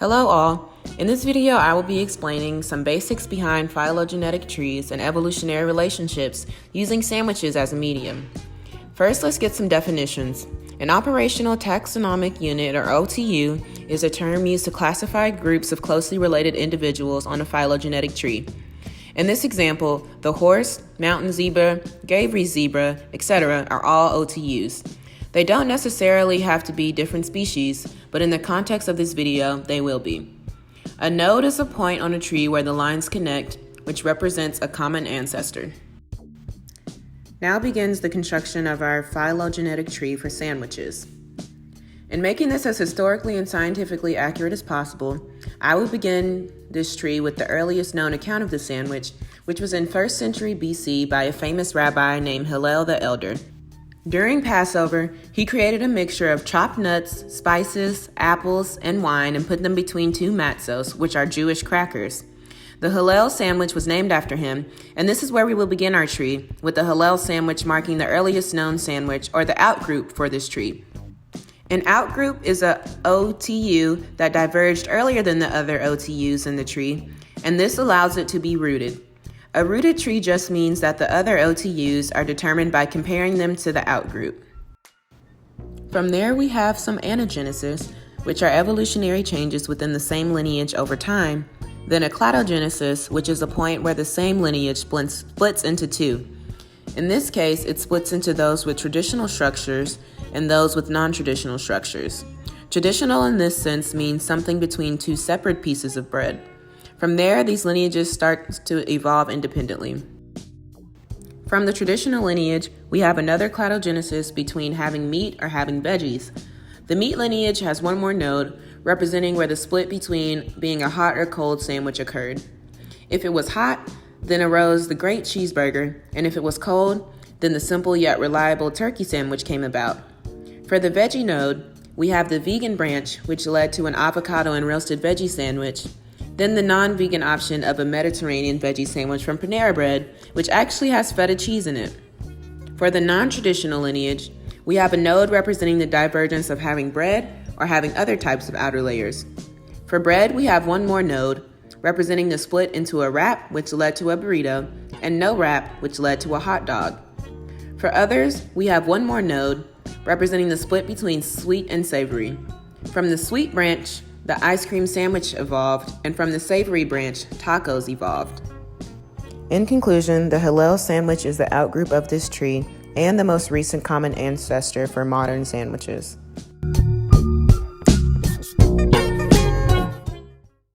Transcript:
Hello all. In this video, I will be explaining some basics behind phylogenetic trees and evolutionary relationships using sandwiches as a medium. First, let's get some definitions. An operational taxonomic unit, or OTU, is a term used to classify groups of closely related individuals on a phylogenetic tree. In this example, the horse, mountain zebra, Gabry's zebra, etc. are all OTUs. They don't necessarily have to be different species, but in the context of this video, they will be. A node is a point on a tree where the lines connect, which represents a common ancestor. Now begins the construction of our phylogenetic tree for sandwiches. In making this as historically and scientifically accurate as possible, I will begin this tree with the earliest known account of the sandwich, which was in 1st century BC by a famous rabbi named Hillel the Elder. During Passover, he created a mixture of chopped nuts, spices, apples, and wine and put them between two matzos, which are Jewish crackers. The Hillel sandwich was named after him, and this is where we will begin our tree, with the Hillel sandwich marking the earliest known sandwich, or the outgroup for this tree. An outgroup is a OTU that diverged earlier than the other OTUs in the tree, and this allows it to be rooted. A rooted tree just means that the other OTUs are determined by comparing them to the outgroup. From there, we have some anagenesis, which are evolutionary changes within the same lineage over time, then a cladogenesis, which is a point where the same lineage splits into two. In this case, it splits into those with traditional structures and those with non-traditional structures. Traditional in this sense means something between two separate pieces of bread. From there, these lineages start to evolve independently. From the traditional lineage, we have another cladogenesis between having meat or having veggies. The meat lineage has one more node, representing where the split between being a hot or cold sandwich occurred. If it was hot, then arose the great cheeseburger, and if it was cold, then the simple yet reliable turkey sandwich came about. For the veggie node, we have the vegan branch, which led to an avocado and roasted veggie sandwich, then the non-vegan option of a Mediterranean veggie sandwich from Panera Bread, which actually has feta cheese in it. For the non-traditional lineage, we have a node representing the divergence of having bread or having other types of outer layers. For bread, we have one more node, representing the split into a wrap, which led to a burrito, and no wrap, which led to a hot dog. For others, we have one more node, representing the split between sweet and savory. From the sweet branch, the ice cream sandwich evolved, and from the savory branch, tacos evolved. In conclusion, the Hillel sandwich is the outgroup of this tree and the most recent common ancestor for modern sandwiches.